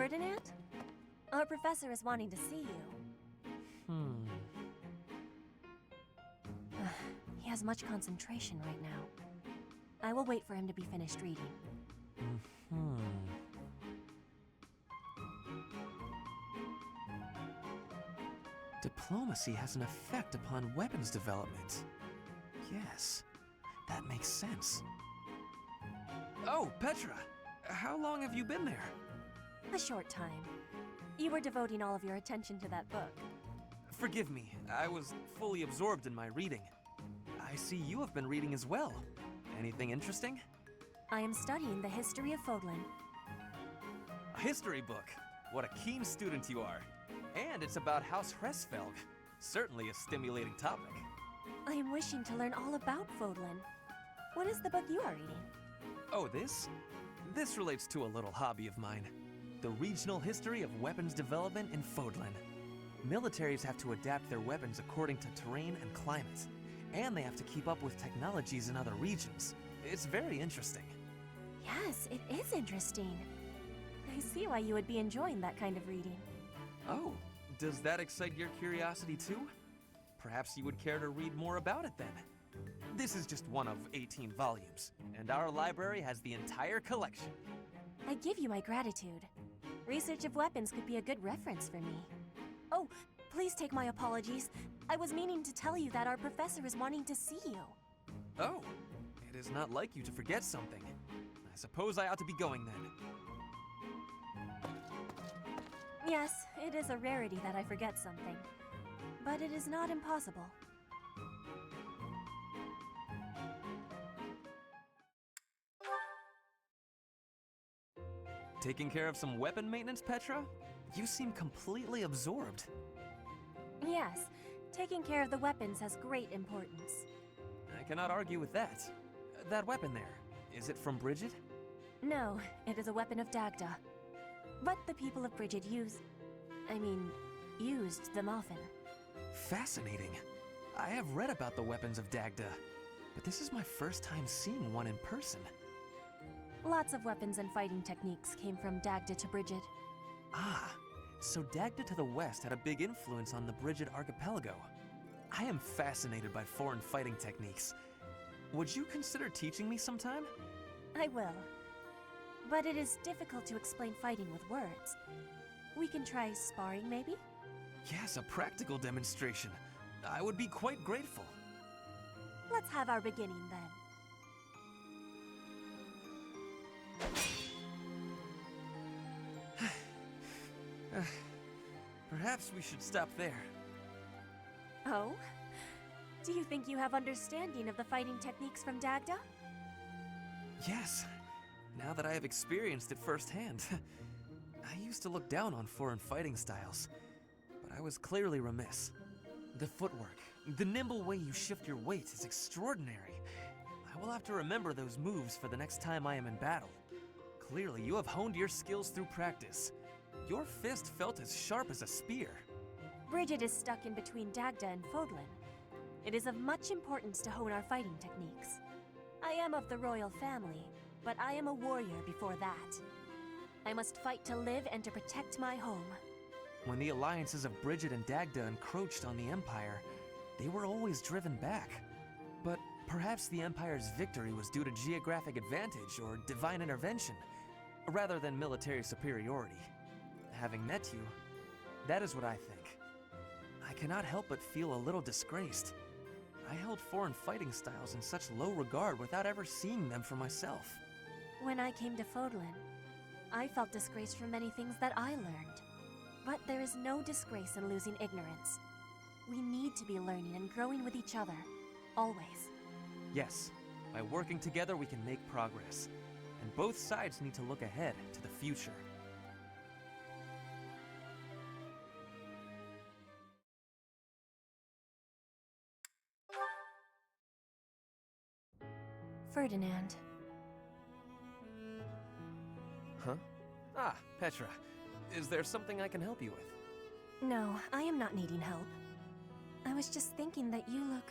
Ferdinand? Our professor is wanting to see you. He has much concentration right now. I will wait for him to be finished reading. Diplomacy has an effect upon weapons development. Yes, that makes sense. Oh, Petra! How long have you been there? A short time. You were devoting all of your attention to that book. Forgive me, I was fully absorbed in my reading. I see you have been reading as well. Anything interesting? I am studying the history of Fodlan. A history book? What a keen student you are. And it's about House Hresfelg. Certainly a stimulating topic. I am wishing to learn all about Fodlan. What is the book you are reading? Oh, this? This relates to a little hobby of mine. The regional history of weapons development in Fodlan. Militaries have to adapt their weapons according to terrain and climate. And they have to keep up with technologies in other regions. It's very interesting. Yes, it is interesting. I see why you would be enjoying that kind of reading. Oh, does that excite your curiosity too? Perhaps you would care to read more about it then. This is just one of 18 volumes, and our library has the entire collection. I give you my gratitude. Research of weapons could be a good reference for me. Oh, please take my apologies. I was meaning to tell you that our professor is wanting to see you. Oh, it is not like you to forget something. I suppose I ought to be going then. Yes, it is a rarity that I forget something. But it is not impossible. Taking care of some weapon maintenance, Petra? You seem completely absorbed. Yes, taking care of the weapons has great importance. I cannot argue with that. That weapon there, is it from Bridget? No, it is a weapon of Dagda. But the people of Bridget used them often. Fascinating. I have read about the weapons of Dagda, but this is my first time seeing one in person. Lots of weapons and fighting techniques came from Dagda to Bridget. Ah, so Dagda to the west had a big influence on the Bridget archipelago. I am fascinated by foreign fighting techniques. Would you consider teaching me sometime? I will. But it is difficult to explain fighting with words. We can try sparring, maybe? Yes, a practical demonstration. I would be quite grateful. Let's have our beginning then. Perhaps we should stop there. Oh? Do you think you have understanding of the fighting techniques from Dagda? Yes. Now that I have experienced it firsthand. I used to look down on foreign fighting styles, but I was clearly remiss. The footwork, the nimble way you shift your weight is extraordinary. I will have to remember those moves for the next time I am in battle. Clearly, you have honed your skills through practice. Your fist felt as sharp as a spear. Bridget is stuck in between Dagda and Fodlan. It is of much importance to hone our fighting techniques. I am of the royal family, but I am a warrior before that. I must fight to live and to protect my home. When the alliances of Bridget and Dagda encroached on the Empire, they were always driven back. But perhaps the Empire's victory was due to geographic advantage or divine intervention, rather than military superiority. Having met you, that is what I think. I cannot help but feel a little disgraced. I held foreign fighting styles in such low regard without ever seeing them for myself. When I came to Fodlan, I felt disgraced for many things that I learned. But there is no disgrace in losing ignorance. We need to be learning and growing with each other, always. Yes, by working together we can make progress. And both sides need to look ahead to the future. Ferdinand. Huh? Ah, Petra. Is there something I can help you with? No, I am not needing help. I was just thinking that you look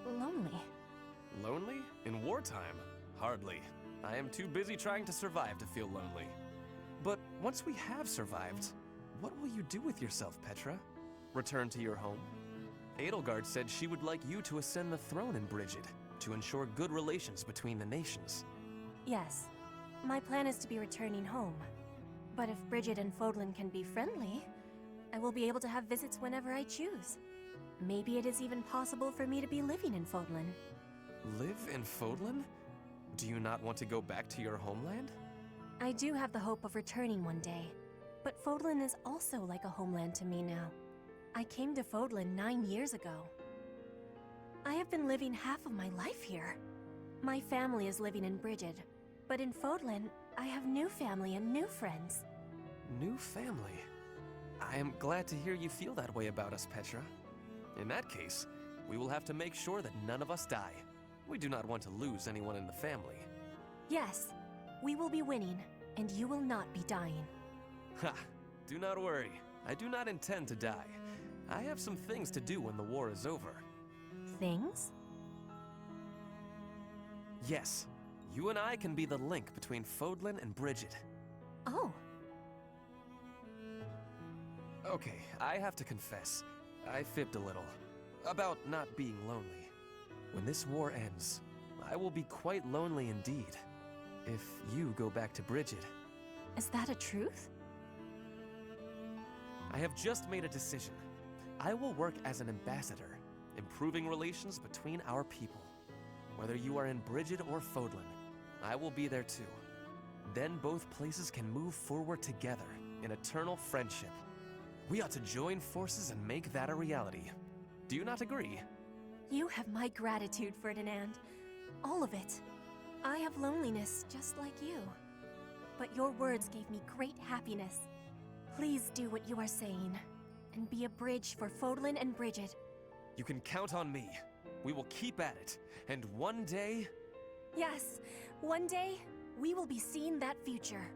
lonely. Lonely? In wartime? Hardly. I am too busy trying to survive to feel lonely. But once we have survived, what will you do with yourself, Petra? Return to your home? Edelgard said she would like you to ascend the throne in Brigid, to ensure good relations between the nations. Yes, my plan is to be returning home. But if Brigid and Fodlan can be friendly, I will be able to have visits whenever I choose. Maybe it is even possible for me to be living in Fodlan. Live in Fodlan? Do you not want to go back to your homeland? I do have the hope of returning one day, but Fodlan is also like a homeland to me now. I came to Fodlan 9 years ago. I have been living half of my life here. My family is living in Brigid, but in Fodlan, I have new family and new friends. New family? I am glad to hear you feel that way about us, Petra. In that case, we will have to make sure that none of us die. We do not want to lose anyone in the family. Yes, we will be winning, and you will not be dying. Ha! Do not worry. I do not intend to die. I have some things to do when the war is over. Things? Yes, you and I can be the link between Fodlan and Brigid. Oh. Okay, I have to confess, I fibbed a little. About not being lonely. When this war ends, I will be quite lonely indeed. If you go back to Brigid. Is that a truth? I have just made a decision. I will work as an ambassador, improving relations between our people. Whether you are in Brigid or Fodlan, I will be there too. Then both places can move forward together in eternal friendship. We ought to join forces and make that a reality. Do you not agree? You have my gratitude, Ferdinand. All of it. I have loneliness just like you. But your words gave me great happiness. Please do what you are saying, and be a bridge for Fodlan and Brigid. You can count on me. We will keep at it, and one day... Yes, one day, we will be seeing that future.